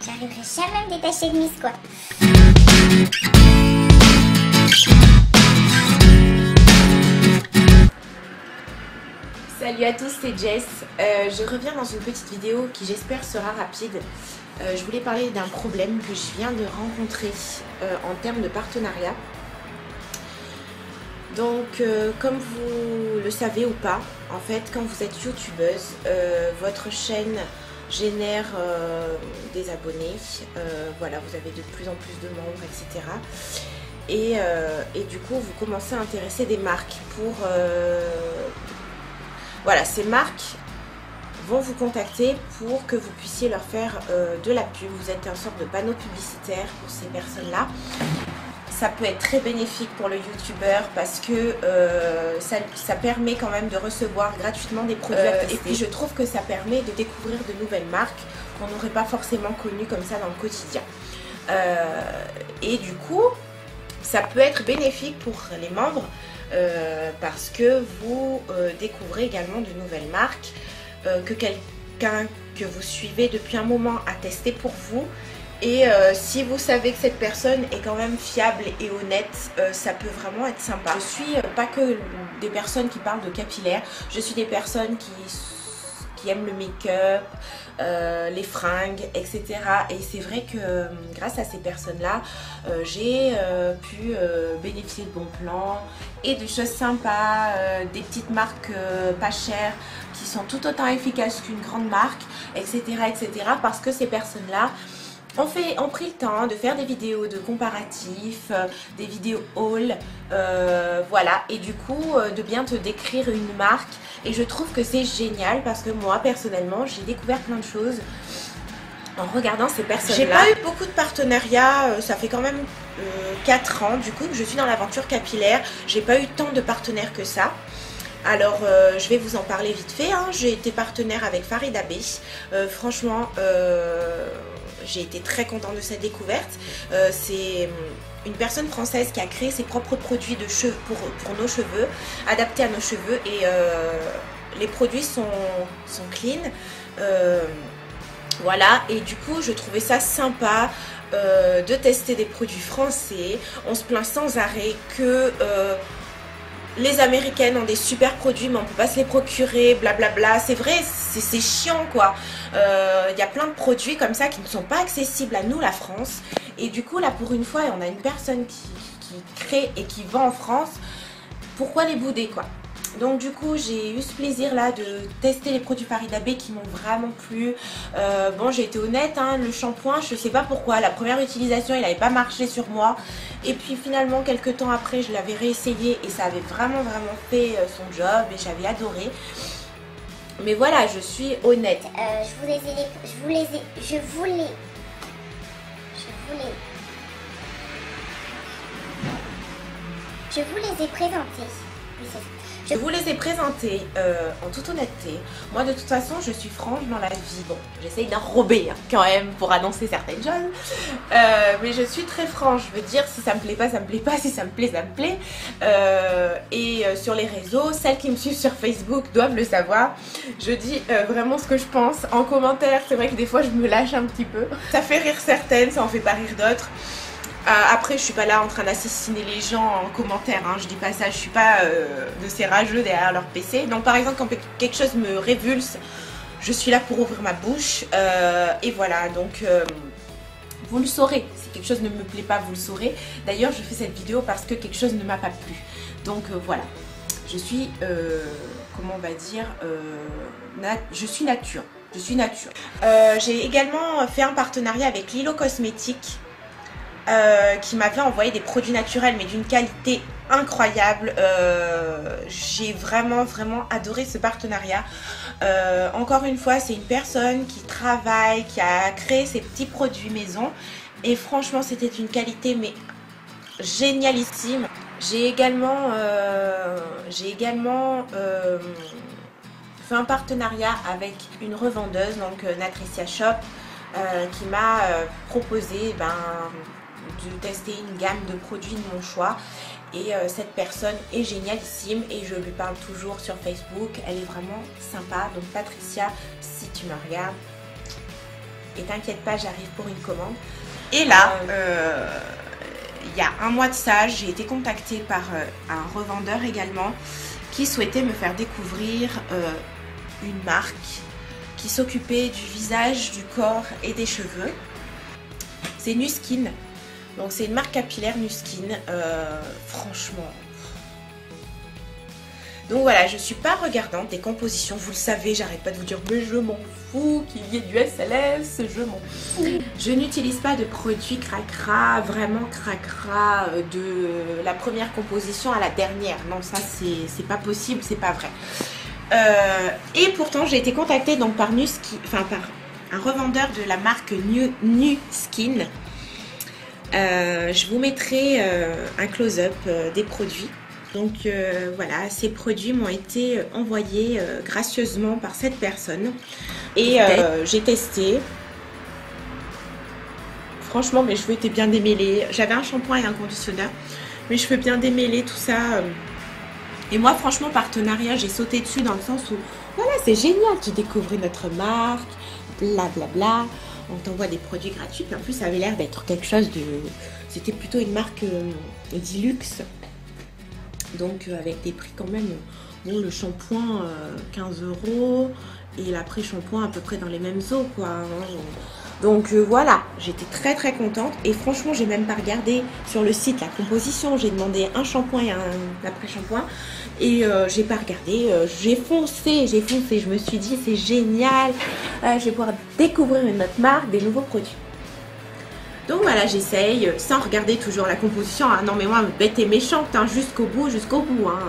J'arriverai jamais à me détacher de Miss quoi. Salut à tous, c'est Jess. Je reviens dans une petite vidéo qui j'espère sera rapide. Je voulais parler d'un problème que je viens de rencontrer en termes de partenariat. Donc comme vous le savez ou pas, en fait quand vous êtes youtubeuse, votre chaîne génère des abonnés, voilà, vous avez de plus en plus de membres, etc. Et du coup vous commencez à intéresser des marques pour... voilà, ces marques vont vous contacter pour que vous puissiez leur faire de la pub. Vous êtes une sorte de panneau publicitaire pour ces personnes-là. Ça peut être très bénéfique pour le youtubeur parce que ça permet quand même de recevoir gratuitement des produits à tester. Et puis je trouve que ça permet de découvrir de nouvelles marques qu'on n'aurait pas forcément connues comme ça dans le quotidien. Et du coup, ça peut être bénéfique pour les membres parce que vous découvrez également de nouvelles marques que quelqu'un que vous suivez depuis un moment a testé pour vous. Et si vous savez que cette personne est quand même fiable et honnête, ça peut vraiment être sympa. Je suis pas que des personnes qui parlent de capillaire, je suis des personnes qui aiment le make-up, les fringues, etc. Et c'est vrai que grâce à ces personnes-là, j'ai pu bénéficier de bons plans et de choses sympas, des petites marques pas chères qui sont tout autant efficaces qu'une grande marque, etc., etc. Parce que ces personnes-là ont pris le temps de faire des vidéos de comparatifs, des vidéos haul, voilà, et du coup de bien te décrire une marque. Et je trouve que c'est génial parce que moi personnellement j'ai découvert plein de choses en regardant ces personnes-là. J'ai pas eu beaucoup de partenariats, ça fait quand même 4 ans du coup que je suis dans l'aventure capillaire. J'ai pas eu tant de partenaires que ça. Alors je vais vous en parler vite fait, hein. J'ai été partenaire avec Farida B. Franchement j'ai été très contente de cette découverte. C'est une personne française qui a créé ses propres produits de cheveux pour nos cheveux, adaptés à nos cheveux, et les produits sont clean. Voilà, et du coup je trouvais ça sympa de tester des produits français. On se plaint sans arrêt que les américaines ont des super produits mais on peut pas se les procurer, blablabla. C'est vrai, c'est chiant quoi. Il y a plein de produits comme ça qui ne sont pas accessibles à nous, la France. Et du coup là pour une fois on a une personne qui crée et qui vend en France. Pourquoi les bouder quoi? Donc du coup j'ai eu ce plaisir là de tester les produits Farida B qui m'ont vraiment plu. Bon, j'ai été honnête, hein, le shampoing je sais pas pourquoi, la première utilisation il n'avait pas marché sur moi. Et puis finalement quelques temps après je l'avais réessayé et ça avait vraiment fait son job et j'avais adoré. Mais voilà, je suis honnête. Je vous les ai présentés. Oui, c'est ça. Je vous les ai présentés en toute honnêteté. Moi de toute façon je suis franche dans la vie. Bon, j'essaye d'enrober hein, quand même pour annoncer certaines choses. Mais je suis très franche. Je veux dire, si ça me plaît pas, ça me plaît pas. Si ça me plaît, ça me plaît. Et sur les réseaux, celles qui me suivent sur Facebook doivent le savoir. Je dis vraiment ce que je pense. En commentaire, c'est vrai que des fois je me lâche un petit peu. Ça fait rire certaines, ça en fait pas rire d'autres. Après je suis pas là en train d'assassiner les gens en commentaire, hein, je dis pas ça, je suis pas de ces rageux derrière leur PC. Donc par exemple quand quelque chose me révulse, je suis là pour ouvrir ma bouche et voilà, donc vous le saurez, si quelque chose ne me plaît pas vous le saurez. D'ailleurs je fais cette vidéo parce que quelque chose ne m'a pas plu, donc voilà, je suis comment on va dire, je suis nature. J'ai également fait un partenariat avec Lilo Cosmétiques qui m'avait envoyé des produits naturels mais d'une qualité incroyable. J'ai vraiment adoré ce partenariat. Encore une fois, c'est une personne qui travaille, qui a créé ses petits produits maison et franchement c'était une qualité mais génialissime. J'ai également fait un partenariat avec une revendeuse, donc Natricia Shop, qui m'a proposé de tester une gamme de produits de mon choix. Et cette personne est génialissime et je lui parle toujours sur Facebook. Elle est vraiment sympa. Donc Patricia, si tu me regardes, et t'inquiète pas, j'arrive pour une commande. Et là, il y a un mois de ça, j'ai été contactée par un revendeur également qui souhaitait me faire découvrir une marque qui s'occupait du visage, du corps et des cheveux. C'est Nu Skin. Donc c'est une marque capillaire Nu Skin. Franchement. Donc voilà, je suis pas regardante des compositions. Vous le savez, j'arrête pas de vous dire mais je m'en fous qu'il y ait du SLS, je m'en fous. Je n'utilise pas de produits cracra, vraiment cracra, de la première composition à la dernière. Non, ça c'est pas possible, c'est pas vrai. Et pourtant j'ai été contactée donc par Nu Skin, enfin par un revendeur de la marque Nu Skin. Je vous mettrai un close-up des produits. Donc voilà, ces produits m'ont été envoyés gracieusement par cette personne. Et j'ai testé. Franchement, mes cheveux étaient bien démêlés. J'avais un shampoing et un conditionneur. Mes cheveux bien démêlés, tout ça. Et moi, franchement, partenariat, j'ai sauté dessus dans le sens où, voilà, c'est génial. Tu découvres notre marque, blablabla. On t'envoie des produits gratuits. Puis en plus, ça avait l'air d'être quelque chose de... C'était plutôt une marque Deluxe. Donc avec des prix quand même, bon, le shampoing 15 € et l'après-shampoing à peu près dans les mêmes eaux quoi. Donc voilà, j'étais très très contente et franchement j'ai même pas regardé sur le site la composition. J'ai demandé un shampoing et un après-shampoing et j'ai pas regardé, j'ai foncé, je me suis dit c'est génial, je vais pouvoir découvrir une autre marque, des nouveaux produits. Donc voilà, j'essaye, sans regarder toujours la composition. Ah non mais moi, bête et méchante, hein, jusqu'au bout. Hein.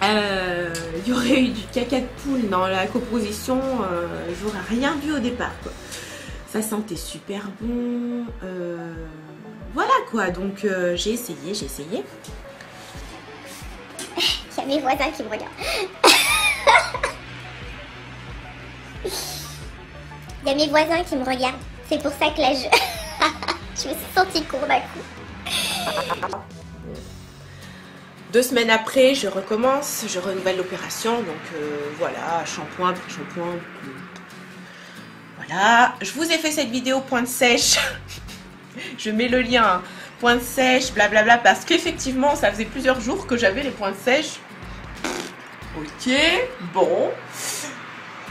Il y aurait eu du caca de poule dans la composition, j'aurais rien vu au départ, quoi. Ça sentait super bon. Voilà quoi, donc j'ai essayé. Il y a mes voisins qui me regardent. Il y a mes voisins qui me regardent. C'est pour ça que là, je me suis sentie court d'un coup. 2 semaines après, je recommence, je renouvelle l'opération. Donc voilà, shampoing, après-shampoing. Voilà, je vous ai fait cette vidéo pointe sèche. Je mets le lien, hein. Pointe sèche, blablabla, parce qu'effectivement, ça faisait plusieurs jours que j'avais les pointes sèches. Ok, bon.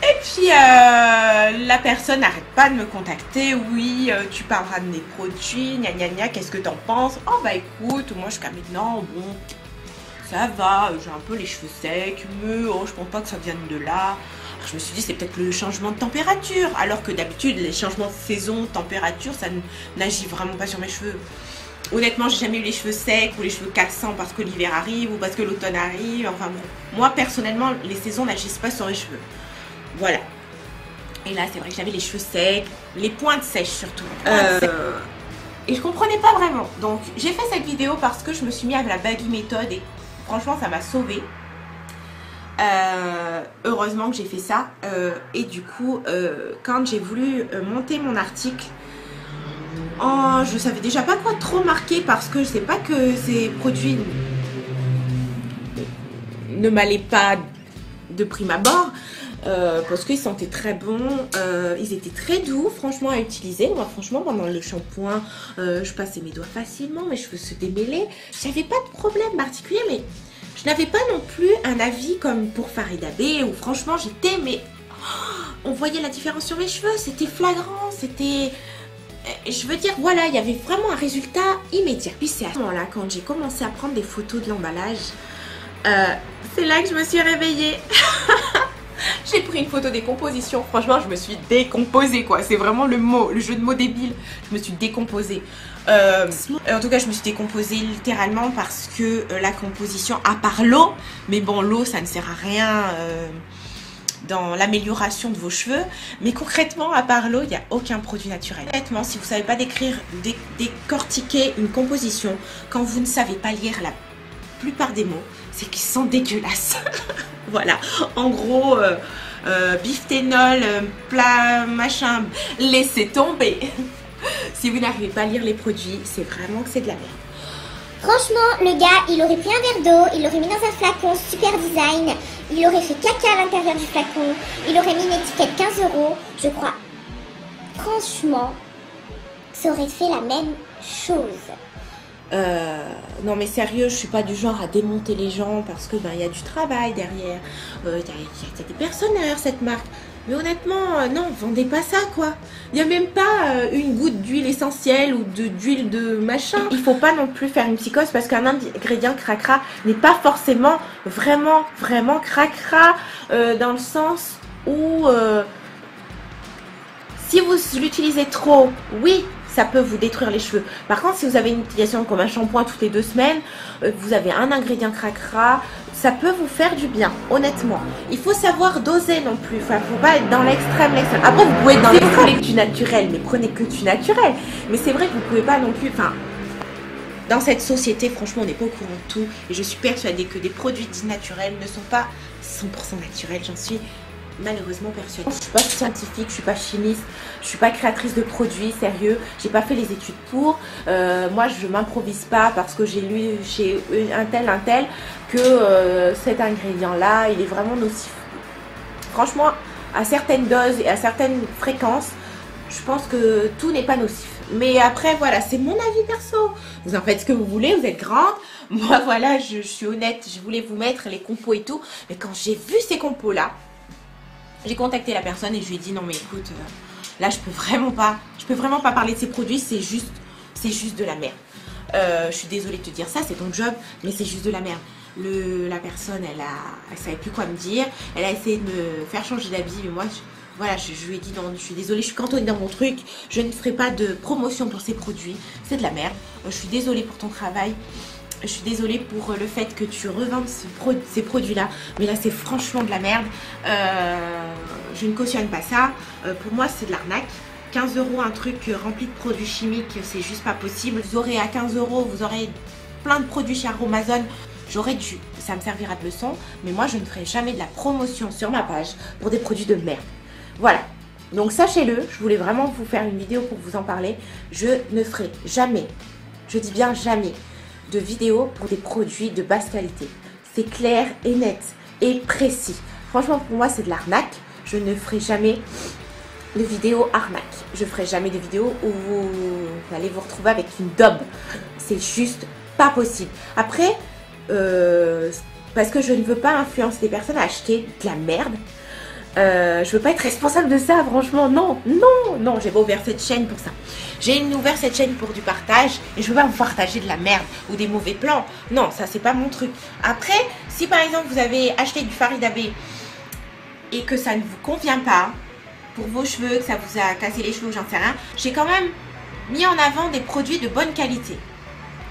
Et puis la personne n'arrête pas de me contacter. Oui, tu parleras de mes produits, gna gna gna, qu'est-ce que t'en penses? Oh bah écoute, moi je suis comme maintenant, bon, ça va, j'ai un peu les cheveux secs, mais oh, je pense pas que ça vienne de là. Alors, je me suis dit c'est peut-être le changement de température, alors que d'habitude les changements de saison, température, ça n'agit vraiment pas sur mes cheveux. Honnêtement, j'ai jamais eu les cheveux secs ou les cheveux cassants parce que l'hiver arrive ou parce que l'automne arrive. Enfin bon, moi personnellement, les saisons n'agissent pas sur les cheveux. Voilà. Et là, c'est vrai que j'avais les cheveux secs, les pointes sèches surtout. Et je comprenais pas vraiment. Donc, j'ai fait cette vidéo parce que je me suis mis à la baggy méthode et franchement, ça m'a sauvée. Heureusement que j'ai fait ça. Et du coup, quand j'ai voulu monter mon article, je savais déjà pas quoi trop marquer parce que je sais pas que ces produits ne m'allaient pas de prime abord. Parce qu'ils sentaient très bons, ils étaient très doux franchement à utiliser. Moi franchement pendant le shampoing je passais mes doigts facilement, mes cheveux se démêlaient, j'avais pas de problème particulier, mais je n'avais pas non plus un avis comme pour Farida B où franchement j'étais, mais on voyait la différence sur mes cheveux, c'était flagrant, c'était, je veux dire voilà, il y avait vraiment un résultat immédiat. Puis c'est à ce moment-là quand j'ai commencé à prendre des photos de l'emballage, c'est là que je me suis réveillée. J'ai pris une photo des compositions. Franchement, je me suis décomposée, quoi. C'est vraiment le mot, le jeu de mots débile. Je me suis décomposée. En tout cas, je me suis décomposée littéralement parce que la composition, à part l'eau, mais bon, l'eau, ça ne sert à rien dans l'amélioration de vos cheveux. Mais concrètement, à part l'eau, il n'y a aucun produit naturel. Honnêtement, si vous ne savez pas décortiquer une composition, quand vous ne savez pas lire la plupart des mots, c'est qu'ils sont dégueulasses. Voilà, en gros, bisphénol, plat, machin, laissez tomber. Si vous n'arrivez pas à lire les produits, c'est vraiment que c'est de la merde. Franchement, le gars, il aurait pris un verre d'eau, il l'aurait mis dans un flacon, super design, il aurait fait caca à l'intérieur du flacon, il aurait mis une étiquette 15 €, je crois. franchement, ça aurait fait la même chose. Non mais sérieux, je suis pas du genre à démonter les gens parce que ben il y a du travail derrière, il y a des personnes derrière cette marque. Mais honnêtement, non, vendez pas ça quoi. Il n'y a même pas une goutte d'huile essentielle ou d'huile de machin. Il faut pas non plus faire une psychose parce qu'un ingrédient cracra n'est pas forcément vraiment cracra dans le sens où si vous l'utilisez trop, oui, ça peut vous détruire les cheveux. Par contre, si vous avez une utilisation comme un shampoing toutes les 2 semaines, vous avez un ingrédient cracra, ça peut vous faire du bien, honnêtement. Il faut savoir doser non plus. Enfin, faut pas être dans l'extrême. Après, vous pouvez être dans l'extrême avec du naturel, mais prenez que du naturel. Mais c'est vrai que vous pouvez pas non plus. Enfin, dans cette société, franchement, on n'est pas au courant de tout. Et je suis persuadée que des produits dits naturels ne sont pas 100% naturels. J'en suis malheureusement persuadée. Je suis pas scientifique, je suis pas chimiste, je suis pas créatrice de produits, sérieux. J'ai pas fait les études pour. Moi, je m'improvise pas parce que j'ai lu chez un tel que cet ingrédient-là, il est vraiment nocif. Franchement, à certaines doses et à certaines fréquences, je pense que tout n'est pas nocif. Mais après, voilà, c'est mon avis perso. Vous en faites ce que vous voulez, vous êtes grande. Moi, voilà, je suis honnête, je voulais vous mettre les compos et tout. Mais quand j'ai vu ces compos-là, j'ai contacté la personne et je lui ai dit non mais écoute, là je peux vraiment pas parler de ces produits, c'est juste de la merde. Je suis désolée de te dire ça, c'est ton job, mais c'est juste de la merde. La personne, elle savait plus quoi me dire, elle a essayé de me faire changer d'avis, mais moi, voilà, je lui ai dit non, je suis désolée, je suis cantonnée dans mon truc, je ne ferai pas de promotion pour ces produits, c'est de la merde. Je suis désolée pour ton travail. Je suis désolée pour le fait que tu revendes ces produits-là. Mais là, c'est franchement de la merde. Je ne cautionne pas ça. Pour moi, c'est de l'arnaque. 15 € un truc rempli de produits chimiques, c'est juste pas possible. Vous aurez à 15 €, vous aurez plein de produits chez Amazon. J'aurais dû. Ça me servira de leçon. Mais moi, je ne ferai jamais de la promotion sur ma page pour des produits de merde. Voilà. Donc, sachez-le. Je voulais vraiment vous faire une vidéo pour vous en parler. Je ne ferai jamais, je dis bien jamais, de vidéos pour des produits de basse qualité. C'est clair et net et précis. Franchement, pour moi, c'est de l'arnaque. Je ne ferai jamais de vidéos arnaque. Je ferai jamais de vidéos où vous allez vous retrouver avec une daube. C'est juste pas possible. Après, parce que je ne veux pas influencer des personnes à acheter de la merde. Je veux pas être responsable de ça, franchement, non, j'ai pas ouvert cette chaîne pour ça. J'ai ouvert cette chaîne pour du partage et je veux pas vous partager de la merde ou des mauvais plans. Non, ça c'est pas mon truc. Après, si par exemple vous avez acheté du Faridabé et que ça ne vous convient pas pour vos cheveux, que ça vous a cassé les cheveux, j'en sais rien, j'ai quand même mis en avant des produits de bonne qualité.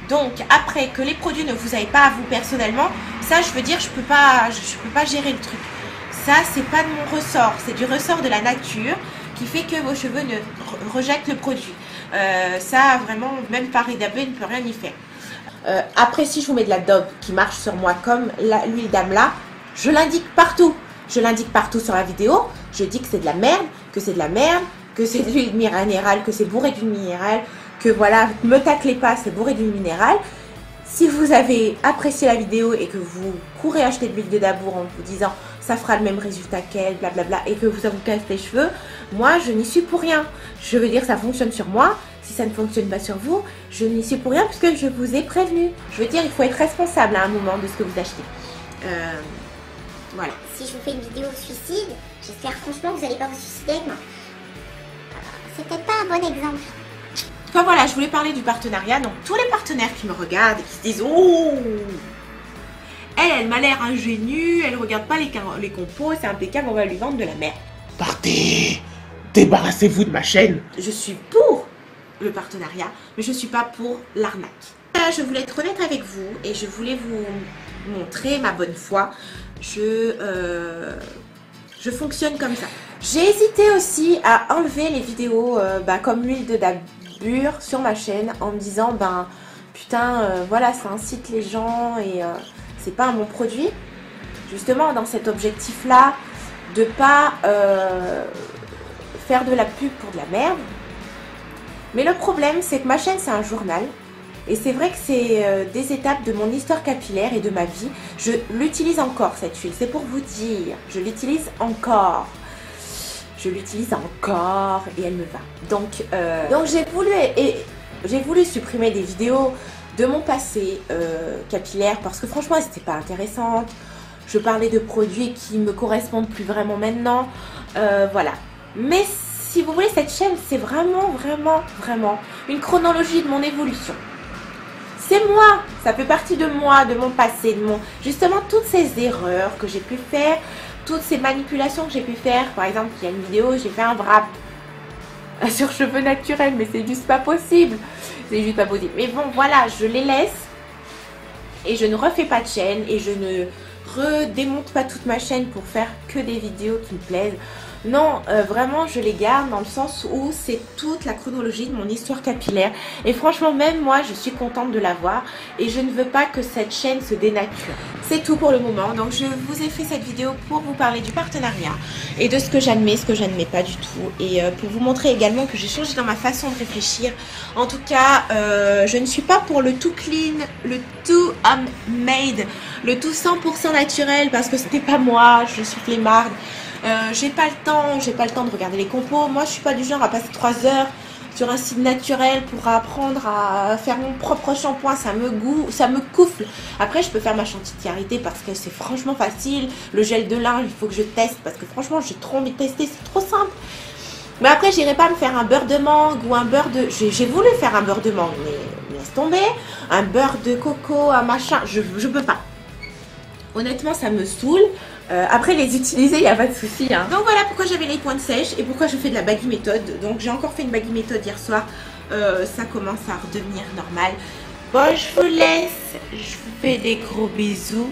Donc après que les produits ne vous aillent pas à vous personnellement, ça je veux dire, je peux pas gérer le truc. Ça, c'est pas de mon ressort, c'est du ressort de la nature qui fait que vos cheveux ne rejettent le produit. Ça, vraiment, même Faridabé ne peut rien y faire. Après, si je vous mets de la daube qui marche sur moi comme l'huile d'Amla, je l'indique partout. Je l'indique partout sur la vidéo. Je dis que c'est de la merde, que c'est de la merde, que c'est de l'huile minérale, que c'est bourré d'huile minérale, que voilà, me taclez pas, c'est bourré d'huile minérale. Si vous avez apprécié la vidéo et que vous courez acheter de l'huile de dabour en vous disant ça fera le même résultat qu'elle, blablabla, et que ça vous casse les cheveux, moi je n'y suis pour rien. Je veux dire, ça fonctionne sur moi. Si ça ne fonctionne pas sur vous, je n'y suis pour rien puisque je vous ai prévenu. Je veux dire, il faut être responsable à un moment de ce que vous achetez. Voilà. Si je vous fais une vidéo suicide, j'espère franchement que vous n'allez pas vous suicider avec moi. C'est peut-être pas un bon exemple. Enfin voilà, je voulais parler du partenariat. Donc tous les partenaires qui me regardent et qui se disent oh, elle m'a l'air ingénue, elle regarde pas les compos, c'est impeccable, on va lui vendre de la merde. Partez, débarrassez-vous de ma chaîne. Je suis pour le partenariat, mais je suis pas pour l'arnaque. Je voulais être honnête avec vous et je voulais vous montrer ma bonne foi. Je fonctionne comme ça. J'ai hésité aussi à enlever les vidéos comme l'huile de dabur sur ma chaîne en me disant putain voilà, ça incite les gens et c'est pas un bon produit. Justement dans cet objectif là de pas faire de la pub pour de la merde. Mais le problème c'est que ma chaîne c'est un journal. Et c'est vrai que c'est des étapes de mon histoire capillaire et de ma vie. Je l'utilise encore cette huile, c'est pour vous dire. Je l'utilise encore. je l'utilise encore et elle me va. Donc j'ai voulu supprimer des vidéos de mon passé capillaire parce que franchement elles n'étaient pas intéressantes. Je parlais de produits qui me correspondent plus vraiment maintenant. Voilà. Mais si vous voulez, cette chaîne, c'est vraiment une chronologie de mon évolution. C'est moi, ça fait partie de moi, de mon passé, de mon... Justement, toutes ces erreurs que j'ai pu faire, toutes ces manipulations que j'ai pu faire. Par exemple, il y a une vidéo, j'ai fait un wrap sur cheveux naturels, mais c'est juste pas possible. C'est juste pas possible. Mais bon, voilà, je les laisse et je ne refais pas de chaîne et je ne redémonte pas toute ma chaîne pour faire que des vidéos qui me plaisent. Non, vraiment, je les garde dans le sens où c'est toute la chronologie de mon histoire capillaire. Et franchement, même moi, je suis contente de l'avoir. Et je ne veux pas que cette chaîne se dénature. C'est tout pour le moment. Donc, je vous ai fait cette vidéo pour vous parler du partenariat et de ce que j'admets, ce que j'admets pas du tout. Et pour vous montrer également que j'ai changé dans ma façon de réfléchir. En tout cas, je ne suis pas pour le tout clean, le tout homemade, le tout 100% naturel parce que c'était pas moi, je suis flemmarde. J'ai pas le temps de regarder les compos. Moi je suis pas du genre à passer 3 heures sur un site naturel pour apprendre à faire mon propre shampoing. Ça me coufle. Après je peux faire ma chanticarité parce que c'est franchement facile. Le gel de linge il faut que je teste parce que franchement j'ai trop envie de tester, c'est trop simple. Mais après j'irai pas me faire un beurre de mangue ou un beurre de... J'ai voulu faire un beurre de mangue mais laisse tomber. Un beurre de coco, un machin, je peux pas. Honnêtement ça me saoule. Après les utiliser il n'y a pas de souci hein. Donc voilà pourquoi j'avais les pointes sèches et pourquoi je fais de la baggy méthode. Donc j'ai encore fait une baggy méthode hier soir. Ça commence à redevenir normal. Bon je vous laisse, je vous fais des gros bisous.